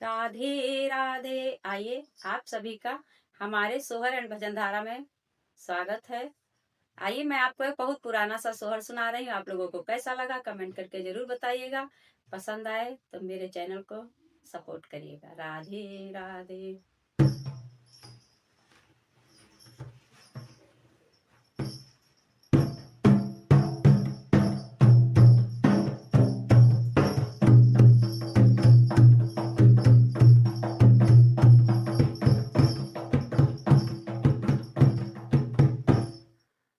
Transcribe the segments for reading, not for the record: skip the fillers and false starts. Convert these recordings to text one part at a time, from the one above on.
राधे राधे। आइए आप सभी का हमारे सोहर एंड भजन धारा में स्वागत है। आइए मैं आपको एक बहुत पुराना सा सोहर सुना रही हूँ। आप लोगों को कैसा लगा कमेंट करके जरूर बताइएगा। पसंद आए तो मेरे चैनल को सपोर्ट करिएगा। राधे राधे।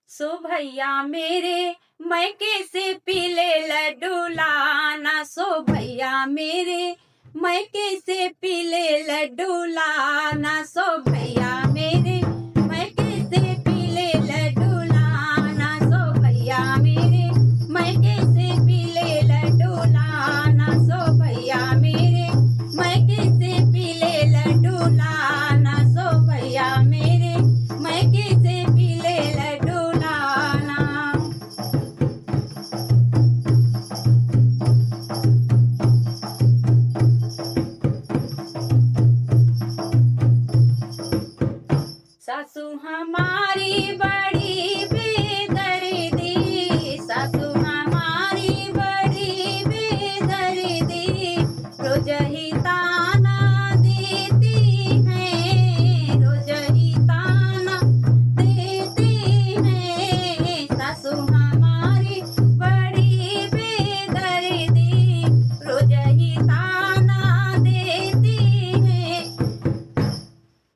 सो भैया मेरे मैके से पीले लड्डू लाना। सो भैया मेरे मैके से पीले लड्डू लाना। सो भैया मेरे मैके से पीले लड्डू लाना। सो भैया मेरे मैके से पीले लड्डू लाना। सो भैया मेरे मैके से पीले लड्डू लाना। सो भैया मेरे मैके से पीले लड्डू सासू हमारी बड़ी बेदर्दी। सासू हमारी बड़ी बेदर्दी। रोज ही ताना देती है। रोज ही ताना देती है। सासू हमारी बड़ी बेदर्दी। रोज ही ताना देती है।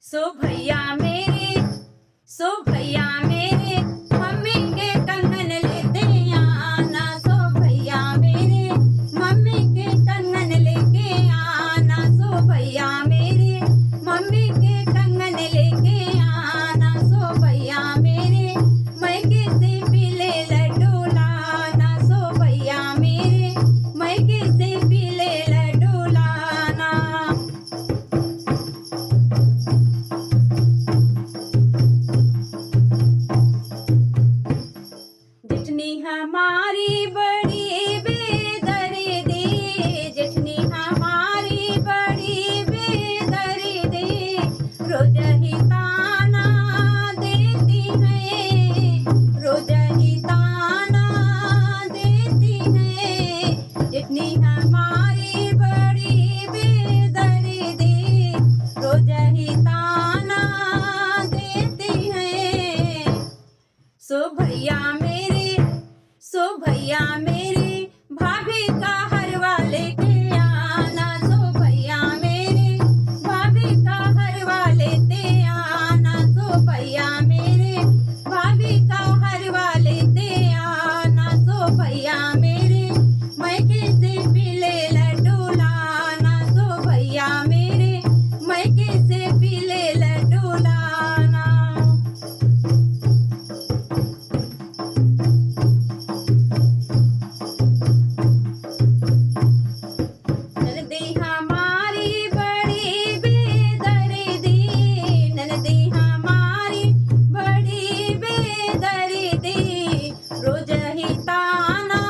सो भैया सो भैया मेरे मम्मी के कंगन लेते आना। सो भैया मेरे मम्मी के कंगन लेके आना। सो भैया मेरे मम्मी के कंगन लेके आना। सो भैया मेरे मैके से पीले लड्डू लाना। सो भैया मेरे मैके से पीले लड्डू लाना। जेठनी हमारी बड़ी बेदर्दी। जेठनी हमारी बड़ी बेदर्दी। रोज ही ताना देती है। रोज ही ताना देती है। जेठनी हमारी बड़ी बेदर्दी। रोज ही ताना देती है। सो भैया मेरे भाभी का हरवा लेके आना। सो भैया मेरे भाभी का हरवा लेते आना। सो भैया मेरे भाभी का हरवा लेते आना। सो भैया मेरे मैके से पीले लड्डू लाना। सो भैया मेरे मैके से पीले लड्डू लाना। रोज ही ताना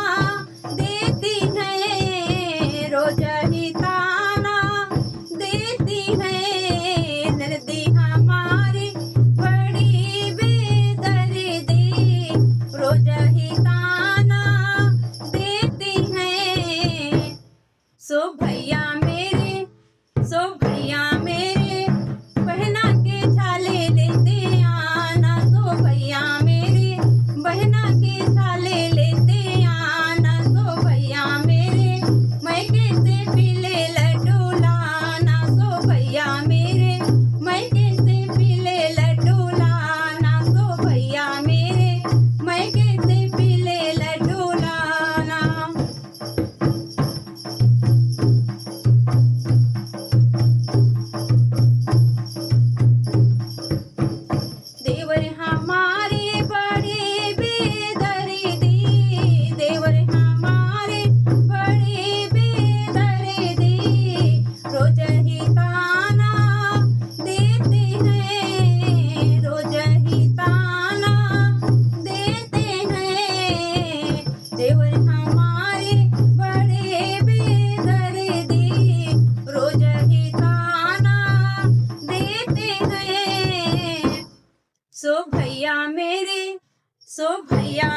देती है। रोज ही ताना देती है। ननदी हमारी बड़ी बेदर्दी। रोज ही ताना देती है। सो भैया मेरे बहना के छाले लेते आना। सो भैया मेरे बहना के छाले लेते आना। सो भैया मेरे मैके से पीले लड्डू लाना। सो भैया मेरे मैके से पीले लड्डू लाना। सो भैया मेरे मैके से पीले लड्डू लाना। सो भैया